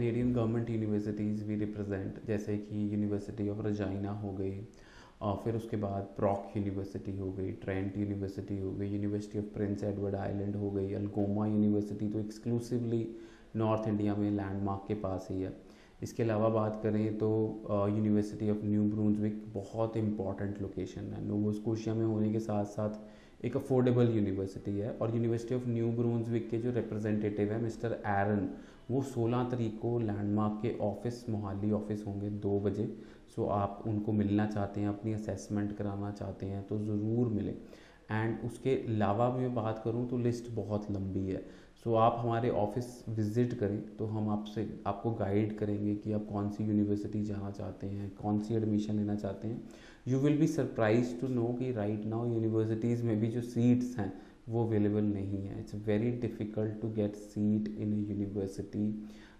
Canadian government universities भी represent, जैसे कि यूनिवर्सिटी ऑफ रजाइना हो गई, फिर उसके बाद ब्रॉक यूनिवर्सिटी हो गई, ट्रेंट यूनिवर्सिटी हो गई, university of Prince Edward island हो गई, अल्गोमा यूनिवर्सिटी तो एक्सक्लूसिवली नॉर्थ इंडिया में लैंडमार्क के पास ही है। इसके अलावा बात करें तो यूनिवर्सिटी ऑफ न्यू ब्रूंसविक बहुत इंपॉर्टेंट लोकेशन है, नोवा स्कोशिया में होने के साथ साथ एक अफोर्डेबल यूनिवर्सिटी है। और यूनिवर्सिटी ऑफ न्यू ब्रूंसविक के जो रिप्रेजेंटेटिव है मिस्टर एरन, वो 16 तारीख को लैंडमार्क के ऑफिस, मोहाली ऑफिस होंगे 2 बजे। सो आप उनको मिलना चाहते हैं, अपनी असेसमेंट कराना चाहते हैं तो ज़रूर मिलें। एंड उसके अलावा भी मैं बात करूँ तो लिस्ट बहुत लंबी है। सो आप हमारे ऑफिस विज़िट करें तो हम आपको गाइड करेंगे कि आप कौन सी यूनिवर्सिटी जाना चाहते हैं, कौन सी एडमिशन लेना चाहते हैं। You will be surprise to know कि राइट नाउ यूनिवर्सिटीज़ में भी जो सीट्स हैं वो अवेलेबल नहीं है। It's very difficult to get seat in a university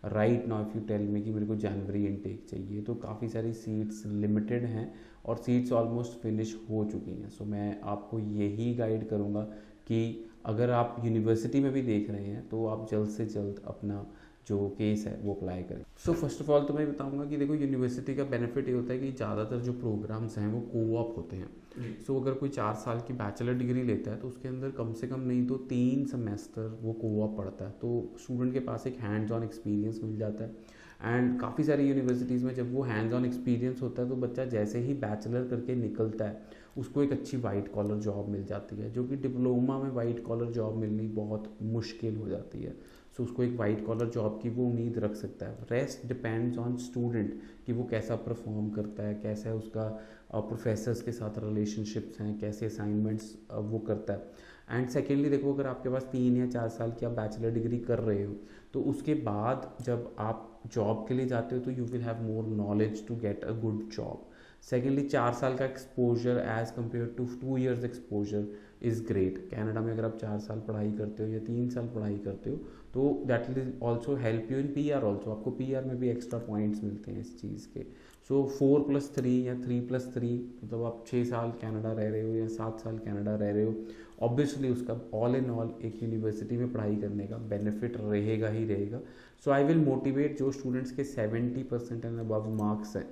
right now. If you tell me कि मेरे को जनवरी इनटेक चाहिए, तो काफ़ी सारी सीट्स लिमिटेड हैं और सीट्स ऑलमोस्ट फिनिश हो चुकी हैं। सो मैं आपको यही गाइड करूँगा कि अगर आप यूनिवर्सिटी में भी देख रहे हैं तो आप जल्द से जल्द अपना जो केस है वो अप्लाई करें। सो फर्स्ट ऑफ ऑल तो मैं बताऊंगा कि देखो, यूनिवर्सिटी का बेनिफिट ये होता है कि ज़्यादातर जो प्रोग्राम्स हैं वो कोऑप होते हैं। सो अगर कोई 4 साल की बैचलर डिग्री लेता है तो उसके अंदर कम से कम नहीं तो 3 सेमेस्टर वो कोऑप पढ़ता है, तो स्टूडेंट के पास एक हैंड्स ऑन एक्सपीरियंस मिल जाता है। एंड काफ़ी सारी यूनिवर्सिटीज़ में जब वो हैंड्स ऑन एक्सपीरियंस होता है तो बच्चा जैसे ही बैचलर करके निकलता है उसको एक अच्छी वाइट कॉलर जॉब मिल जाती है, जो कि डिप्लोमा में वाइट कॉलर जॉब मिलनी बहुत मुश्किल हो जाती है। सो उसको एक वाइट कॉलर जॉब की वो उम्मीद रख सकता है। रेस्ट डिपेंड्स ऑन स्टूडेंट कि वो कैसा परफॉर्म करता है, कैसा है उसका प्रोफेसर्स के साथ रिलेशनशिप्स हैं, कैसे असाइनमेंट्स वो करता है। एंड सेकेंडली देखो, अगर आपके पास 3 या 4 साल की आप बैचलर डिग्री कर रहे हो तो उसके बाद जब आप जॉब के लिए जाते हो तो you will have more knowledge to get a good job. Secondly 4 साल का exposure as compare to 2 years exposure is great. Canada में अगर आप 4 साल पढ़ाई करते हो या 3 साल पढ़ाई करते हो तो that will also help you in PR also. आपको PR में भी एक्स्ट्रा पॉइंट्स मिलते हैं इस चीज़ के। सो 4+3 या 3+3 मतलब आप 6 साल कनाडा रह रहे हो या 7 साल कनाडा रह रहे हो, ऑब्वियसली उसका ऑल इन ऑल एक यूनिवर्सिटी में पढ़ाई करने का बेनिफिट रहेगा ही रहेगा। सो आई विल मोटिवेट जो स्टूडेंट्स के 70% एंड अबव मार्क्स हैं,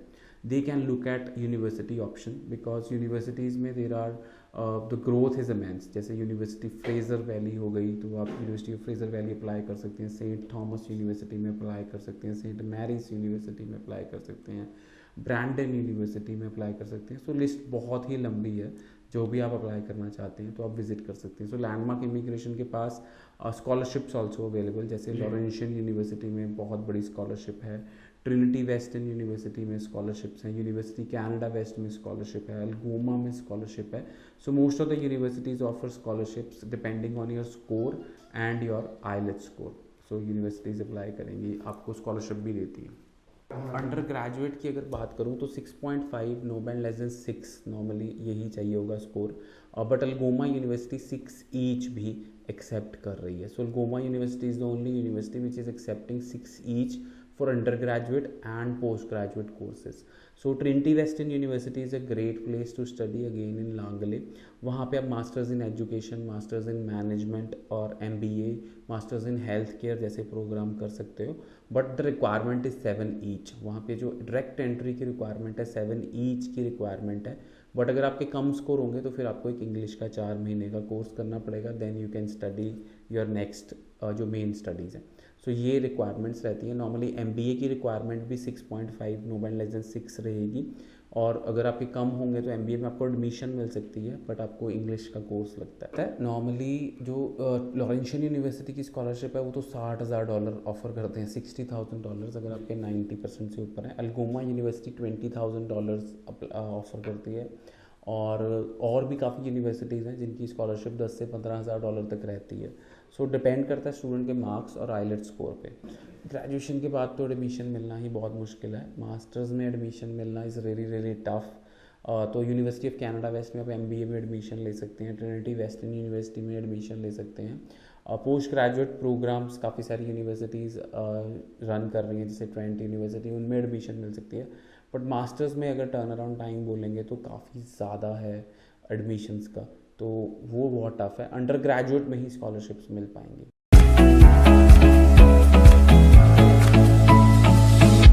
they can look at university option because universities में there are the growth is immense। जैसे यूनिवर्सिटी फ्रेजर वैली हो गई तो आप university of Fraser valley apply कर सकते हैं, सेंट थॉमस यूनिवर्सिटी में अप्लाई कर सकते हैं, सेंट मैरीज यूनिवर्सिटी में अप्लाई कर सकते हैं, ब्रैंडन यूनिवर्सिटी में अप्लाई कर सकते हैं। सो लिस्ट बहुत ही लंबी है, जो भी आप अप्लाई करना चाहते हैं तो आप विजिट कर सकते हैं। सो लैंडमार्क इमिग्रेशन के पास स्कॉलरशिप्स ऑल्सो अवेलेबल, जैसे लॉरेंशियन यूनिवर्सिटी में बहुत बड़ी स्कॉलरशिप है, ट्रिनिटी वेस्टर्न यूनिवर्सिटी में स्कॉलरशिप्स हैं, यूनिवर्सिटी कनाडा वेस्ट में स्कॉलरशिप है, अल्गोमा में स्कॉलरशिप है। So most of the universities offer scholarships depending on your score and your IELTS score. So universities apply करेंगी, आपको स्कॉलरशिप भी देती है। अंडर ग्रेजुएट की अगर बात करूँ तो 6.5, no band less than 6 normally यही चाहिए होगा score. But Algoma University 6 each भी एक्सेप्ट कर रही है। So Algoma University is the only university which is accepting 6 each for undergraduate and postgraduate courses. So Trinity Western University is a great place to study again in Langley। वहाँ पे आप masters in education, masters in management और MBA, masters in health care जैसे programme कर सकते हो। But the requirement is 7 each. वहाँ पे जो डायरेक्ट एंट्री की रिक्वायरमेंट है 7 ईच की रिक्वायरमेंट है। बट अगर आपके कम स्कोर होंगे तो फिर आपको एक इंग्लिश का 4 महीने का कोर्स करना पड़ेगा, then you can study your next जो मेन स्टडीज़ हैं। सो ये रिक्वायरमेंट्स रहती हैं। नॉर्मली MBA की रिक्वायरमेंट भी 6.5, नो बैंड लेस देन 6 रहेगी। और अगर आपके कम होंगे तो MBA में आपको एडमिशन मिल सकती है, बट आपको इंग्लिश का कोर्स लगता है। नॉर्मली जो लॉरेंशियन यूनिवर्सिटी की स्कॉलरशिप है वो तो $60,000 ऑफर करते हैं, $60,000 अगर आपके 90% से ऊपर है। अल्गोमा यूनिवर्सिटी $20,000 ऑफर करती है। और भी काफ़ी यूनिवर्सिटीज़ हैं जिनकी स्कॉलरशिप 10 से $15,000 तक रहती है। सो डिपेंड करता है स्टूडेंट के मार्क्स और IELTS स्कोर पे। ग्रेजुएशन के बाद तो एडमिशन मिलना ही बहुत मुश्किल है। मास्टर्स में एडमिशन मिलना इज़ रियली टफ। तो यूनिवर्सिटी ऑफ कनाडा वेस्ट में आप MBA में एडमिशन ले सकते हैं, ट्रिनिटी वेस्टर्न यूनिवर्सिटी में एडमिशन ले सकते हैं। पोस्ट ग्रेजुएट प्रोग्राम्स काफ़ी सारी यूनिवर्सिटीज़ रन कर रही हैं, जैसे ट्रेंट यूनिवर्सिटी, उनमें एडमिशन मिल सकती है। बट मास्टर्स में अगर टर्न अराउंड टाइम बोलेंगे तो काफ़ी ज़्यादा है एडमिशन्स का, तो वो बहुत टफ है। अंडर ग्रेजुएट में ही स्कॉलरशिप्स मिल पाएंगी।